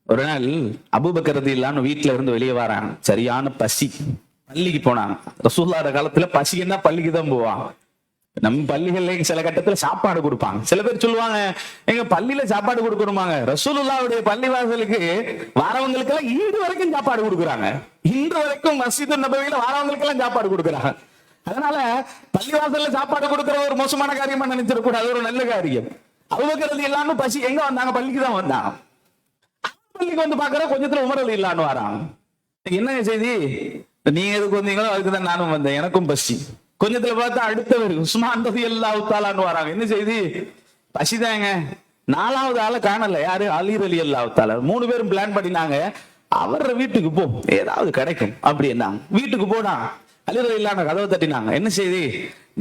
ஒரு நாள் அபூபக்கர் ரலியல்லாஹு வீட்டுல இருந்து வெளியே வராங்க, சரியான பசி. பள்ளிக்கு போனாங்க. ரசூலுல்லாஹ் காலத்துல பசின்னா பள்ளிக்கு தான் போவாங்க. நம்ம பள்ளிகள்ல சில கட்டத்துல சாப்பாடு கொடுப்பாங்க. சில பேர் சொல்லுவாங்க, எங்க பள்ளியில சாப்பாடு கொடுக்கணுமாங்க. ரசூலுல்லாஹ்வுடைய பள்ளிவாசலுக்கு வாரவங்களுக்கு எல்லாம் ஈடு வரைக்கும் சாப்பாடு கொடுக்குறாங்க. இன்று வரைக்கும் மஸ்ஜிது நபவியில வாரவங்களுக்கு எல்லாம் சாப்பாடு கொடுக்குறாங்க. அதனால பள்ளிவாசல்ல சாப்பாடு கொடுக்கிற ஒரு மோசமான காரியமா நினைச்சிடக்கூடாது, ஒரு நல்ல காரியம். அபூபக்கர் ரலியல்லாஹு பசி எங்க வந்தாங்க? பள்ளிக்கு தான் வந்தாங்க. பள்ளிக்கு வந்து பாக்குற கொஞ்சத்துல உமர் ரலியல்லாஹு வராங்க. என்ன செய்தி? நீங்க எதுக்கு வந்தீங்களோ அதுக்கு தான் நானும் வந்தேன், எனக்கும் பசி. கொஞ்சத்துல பார்த்தா அடுத்தவர் உஸ்மான் ரலியல்லாஹு தஆலான்னு வராங்க. என்ன செய்தி? பசிதாங்க. நாலாவது ஆளை காணல. யாரு? அலி ரலியல்லாஹு தஆலா. 3 பேரும் பிளான் பண்ணினாங்க, அவர் வீட்டுக்கு போ, ஏதாவது கிடைக்கும் அப்படின்னா. வீட்டுக்கு போனா அலி ரலியல்லாஹு கதவை தட்டினாங்க. என்ன செய்தி?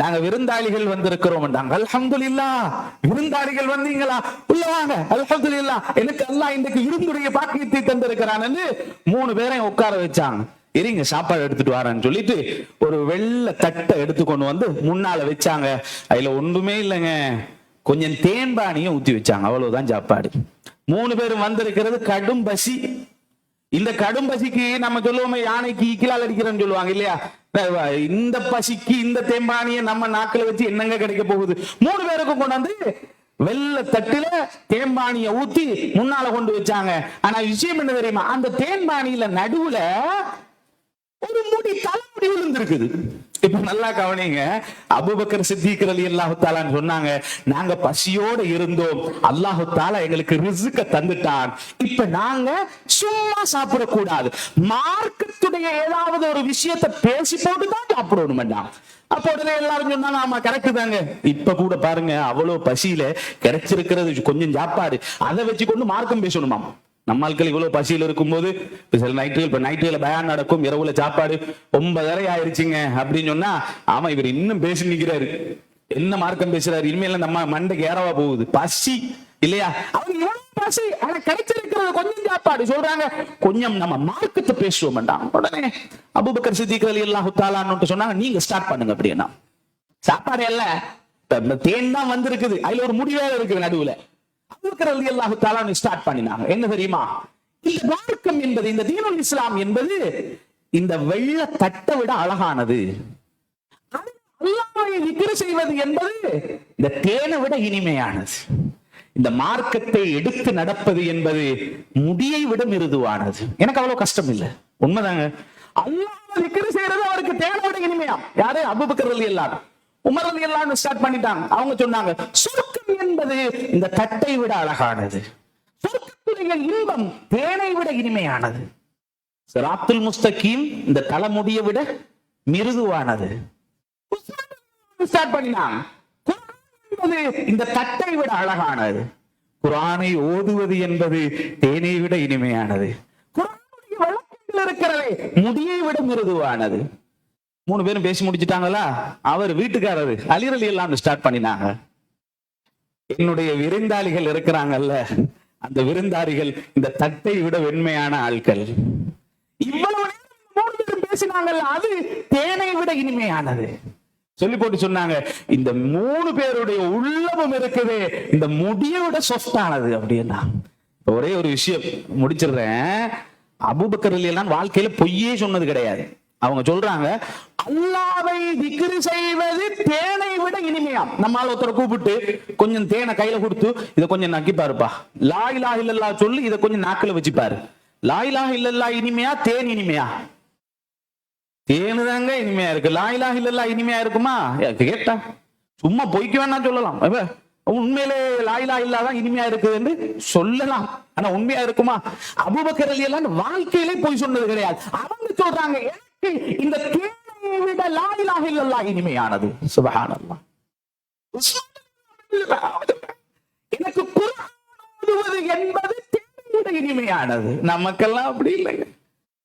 நாங்க விருந்தாளிகள் வந்திருக்கிறோம். அல்ஹம்துலில்லாஹ், விருந்தாளிகள் வந்தீங்களா? உள்ள வாங்க. அல்ஹம்துலில்லாஹ், எனக்கு அல்லாஹ் இன்றைக்கு விருந்துடைய பாக்கியத்தை தந்திருக்கிறான் என்று 3 பேரையும் உட்கார வச்சாங்க. இருங்க சாப்பாடு எடுத்துட்டு வரேன்னு சொல்லிட்டு ஒரு வெள்ளை தட்டை எடுத்து கொண்டு வந்து முன்னால வச்சாங்க. அதுல ஒன்றுமே இல்லைங்க, கொஞ்சம் தேன்பானியும் ஊத்தி வச்சாங்க, அவ்வளவுதான் சாப்பாடு. 3 பேரும் வந்திருக்கிறது கடும் பசி. இந்த கடும் பசிக்கு நம்ம சொல்லுவோமே, யானைக்கு ஈக்கிலால் அடிக்கிறேன்னு சொல்லுவாங்க இல்லையா? இந்த பசிக்கு இந்த தேம்பானியை நம்ம நாக்கில வச்சு என்னங்க கிடைக்க போகுது? 3 பேருக்கும் கொண்டு வந்து வெள்ள தட்டுல தேம்பானிய ஊத்தி முன்னால கொண்டு வச்சாங்க. ஆனா விஷயம் என்ன தெரியுமா? அந்த தேம்பானியில நடுவுல ஒரு முடி, தலைமுடி விழுந்திருக்குது. இப்ப நல்லா கவனிங்க. அபூபக்கர் சித்திக் ரலியல்லாஹு தஆலான்னு சொன்னாங்க, நாங்க பசியோட இருந்தோம், அல்லாஹு தஆலா எங்களுக்கு ரிஸ்க தந்துட்டான். இப்ப நாங்க சும்மா சாப்பிடக்கூடாது, மார்க்கத்துடைய ஏதாவது ஒரு விஷயத்தை பேசி போட்டு தான் சாப்பிடணும். அப்ப உடனே எல்லாரும் சொன்னாங்க, ஆமா கரெக்ட் தாங்க. இப்ப கூட பாருங்க, அவ்வளவு பசியில கிடைச்சிருக்கிறது கொஞ்சம் சாப்பாடு, அதை வச்சு கொண்டு மார்க்கம் பேசணுமா? நம்ம ஆட்கள் இவ்வளவு பசியில் இருக்கும்போது சில நைட்டுல பயான் நடக்கும், இரவுல சாப்பாடு 9:30 ஆயிருச்சுங்க அப்படின்னு சொன்னா, ஆமா இவர் இன்னும் பேசி நிக்கிறாரு, என்ன மார்க்கம் பேசுறாரு, இனிமேல நம்ம மண்டைக்கு ஏறவா போகுது, பசி இல்லையா? அவங்க இவ்வளவு பசி, ஆனா கிடைச்சிருக்கிறது கொஞ்சம் சாப்பாடு. சொல்றாங்க கொஞ்சம் நம்ம மார்க்கத்தை பேசுவோம். உடனே அபூபக்கர் சித்திக் ரலியல்லாஹு தஆலான்னு சொன்னாங்க, நீங்க ஸ்டார்ட் பண்ணுங்க. அப்படின்னா சாப்பாடு இல்ல, தேன் தான் வந்திருக்குது, அதுல ஒரு முடிவே இருக்குது நடுவுல. அபூபக்கர் ரலியல்லாஹு தஆலா ஸ்டார்ட் பண்ணினாங்க. என்ன தெரியுமா? இந்த மார்க்கம் என்பது, இந்த தீனுல் இஸ்லாம் என்பது இந்த வெள்ள தட்டை விட அழகானது. அல்லாஹ்வை திக்ர் செய்வது என்பது இந்த தேனை விட இனிமையானது. இந்த மார்க்கத்தை எடுத்து நடப்பது என்பது முடியை விட மிருதுவானது. எனக்கு அவ்வளவு கஷ்டம் இல்லை, உண்மைதாங்க. அல்லாஹ்வை திக்ர் செய்யறது அவருக்கு தேனை விட இனிமையா. யாரு? அபூபக்கர் ரலியல்லாஹு. உமர் ரலியல்லாஹு ஸ்டார்ட் பண்ணிட்டாங்க. அவங்க சொன்னாங்க, சொர்க்கம் என்பது இந்த தட்டை விட அழகானது, சொர்க்கத்துடைய இன்பம் தேனை விட இனிமையானது, சிராத்துல் முஸ்தகீம் இந்த தலைமுடியை விட மிருதுவானது. ஸ்டார்ட் பண்ணினாங்க, குர்ஆன் என்பது இந்த தட்டை விட அழகானது, குர்ஆனை ஓதுவது என்பது தேனை விட இனிமையானது, குர்ஆனுடைய வழக்கத்தில் இருக்கிறதே முடியை விட மிருதுவானது. 3 பேரும் பேசி முடிச்சுட்டாங்களா? அவர் வீட்டுக்காரரு அலி ரலியல்லாஹு ஸ்டார்ட் பண்ணினாங்க, என்னுடைய விருந்தாளிகள் இருக்கிறாங்கல்ல, அந்த விருந்தாளிகள் இந்த தட்டை விட வெண்மையான ஆட்கள். இவ்வளவு 3 பேரும் பேசினாங்கல்ல, அது தேனை விட இனிமையானது. சொல்லி போட்டு சொன்னாங்க, இந்த 3 பேருடைய உள்ளமும் இருக்குது இந்த முடியை விட சொஃப்டானது அப்படின்னா. ஒரே ஒரு விஷயம் முடிச்சிடுறேன். அபூபக்கர் ரலியல்லாஹு வாழ்க்கையில பொய்யே சொன்னது கிடையாது. அவங்க சொல்றாங்க, அல்லாஹ்வை திக்ர் செய்வது தேனை விட இனிமையா. நம்மால ஒருத்தரை கூப்பிட்டு கொஞ்சம் தேனை கையில கொடுத்து, இதை கொஞ்சம் நக்கி பாருப்பா, லா இலாஹ இல்லல்லாஹ் சொல்லி இதை கொஞ்சம் நாக்குல வச்சுப்பாரு. லா இலாஹ இல்லல்லாஹ் இனிமையா, தேன் இனிமையா? தேனுதாங்க இனிமையா இருக்கு. லா இலாஹ இல்லல்லாஹ் இனிமையா இருக்குமா? கேட்டா சும்மா பொய்க்க வேணா சொல்லலாம். உண்மையிலே லா இலாஹ இல்லல்லாஹ் தான் இனிமையா இருக்குது என்று சொல்லலாம். ஆனா உண்மையா இருக்குமா? அபூபக்கர் ரலியல்லாஹு அன்ஹு வாழ்க்கையிலே பொய் சொன்னது கிடையாது. அவங்க சொல்றாங்க, எனக்கு இந்த தேனை விட லா இலாஹ இல்லல்லாஹ் இனிமையானது. சுப்ஹானல்லாஹ். எனக்கு குர்ஆன் ஓதுவது என்பது தேனை விட இனிமையானது. நமக்கெல்லாம் அப்படி இல்லைங்க.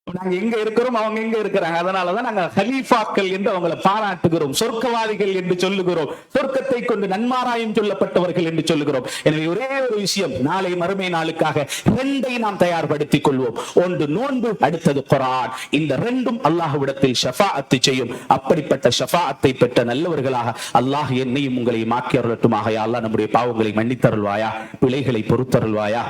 நாங்க எங்க இருக்கிறோம், அவங்க எங்க இருக்கிறாங்க. அதனாலதான் நாங்க ஹலீஃபாக்கள் என்று அவங்களை பாராட்டுகிறோம், சொர்க்கவாதிகள் என்று சொல்லுகிறோம், சொர்க்கத்தை கொண்டு நன்மாராயம் சொல்லப்பட்டவர்கள் என்று சொல்லுகிறோம். எனவே ஒரே ஒரு விஷயம், நாளை மறுமை நாளுக்காக ரெண்டை நாம் தயார்படுத்திக் கொள்வோம். ஒன்று நோன்பு, அடுத்தது குர்ஆன். இந்த ரெண்டும் அல்லாஹ்விடத்தில் ஷஃபாஅத்தை செய்யும். அப்படிப்பட்ட ஷஃபாஅத்தை பெற்ற நல்லவர்களாக அல்லாஹ் என்னையும் உங்களையும் ஆக்கி அருளட்டுமாக. யா அல்லாஹ் நம்முடைய பாவங்களை மன்னித்தருள்வாயா, பிழைகளை பொறுத்தருள்வாயா.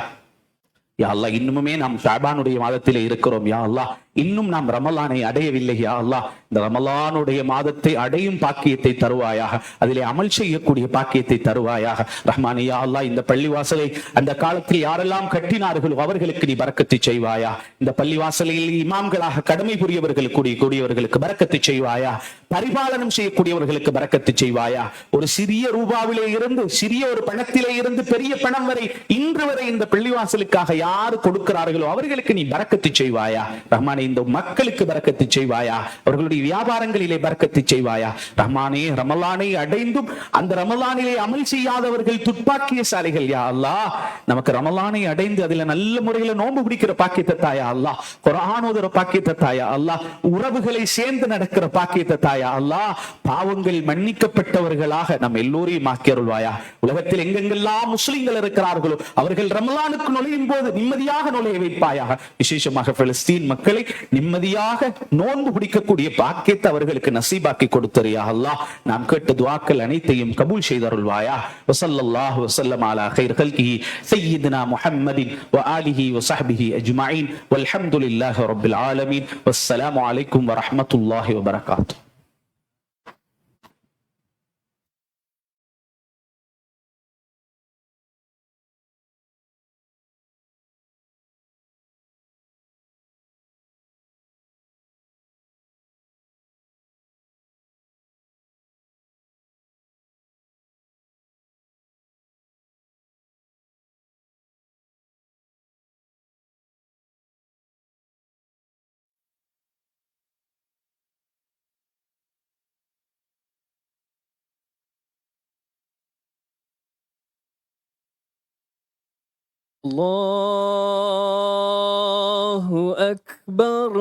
யா அல்லாஹ் இன்னுமே நாம் ஷாபானுடைய மாதத்திலே இருக்கிறோம். யா அல்லாஹ் இன்னும் நாம் ரமலானை அடையவில்லை. யா அல்லாஹ் இந்த ரமலானுடைய மாதத்தை அடையும் பாக்கியத்தை தருவாயாக, அதிலே அமல் செய்யக்கூடிய பாக்கியத்தை தருவாயாக. ரஹ்மானே யா அல்லாஹ் இந்த பள்ளிவாசலை அந்த காலத்தில் யாரெல்லாம் கட்டினார்களோ அவர்களுக்கு நீ பரக்கத்தை செய்வாயா. இந்த பள்ளிவாசலில் இமாம்களாக கடமை புரியவர்களுக்கு பரக்கத்தை செய்வாயா. பரிபாலனம் செய்யக்கூடியவர்களுக்கு பரக்கத்தை செய்வாயா. ஒரு சிறிய ரூபாவிலே இருந்து, சிறிய ஒரு பணத்திலே இருந்து பெரிய பணம் வரை இன்று வரை இந்த பள்ளிவாசலுக்காக யார் கொடுக்கிறார்களோ அவர்களுக்கு நீ பரக்கத்தை செய்வாயா. ரஹ்மானே இந்த மக்களுக்கு பரக்கத்தை செய்வாயா, அவர்களுடைய வியாபாரங்களிலே பரக்கத்தை செய்வாயா. ரஹ்மானே ரமலானை அடைந்தும் அந்த ரமலானிலே அமல் செய்யாதவர்கள் துப்பாக்கியசாலிகள். யா அல்லாஹ் நமக்கு ரமலானை அடைந்து அதுல நல்ல முறையில நோன்பு பிடிக்கிற பாக்கியத்தை தாயா அல்லாஹ், குர்ஆன் ஓதுற பாக்கியத்தை தாயா அல்லாஹ், உறவுகளை சேர்ந்து நடக்கிற பாக்கியத்தை தாயா அல்லாஹ், பாவங்கள் மன்னிக்கப்பட்டவர்களாக நம் எல்லோரையும் ஆக்கி அருள்வாயா. உலகத்தில் எங்கெங்கெல்லாம் முஸ்லிம்கள் இருக்கிறார்களோ அவர்கள் ரமலானுக்கு நுழையும் போது நிம்மதியாக நுழைய வைப்பாயாக. விசேஷமாக பலஸ்தீன் மக்களை நிம்மதியாக நோன்பு பிடிக்கக்கூடிய பாக்கியத்தை அவர்களுக்கு நசீபாக்கி கொடுத்தறியா அல்லாஹ். நாம் கேட்ட துஆக்கள் அனைத்தையும் கபூல் செய்தருள்வாயா. வஸல்லல்லாஹு வஸல்லம் அலா கைர் கல்கிஹி சய்யிதுனா முஹம்மதின் வ ஆலிஹி வ ஸஹ்பிஹி அஜ்மஈன் வல்ஹம்துலில்லாஹி ரப்பில் ஆலமீன். வஸ்ஸலாமு அலைக்கும் வ ரஹ்மத்துல்லாஹி வ பரகாத்துஹு. الله أكبر.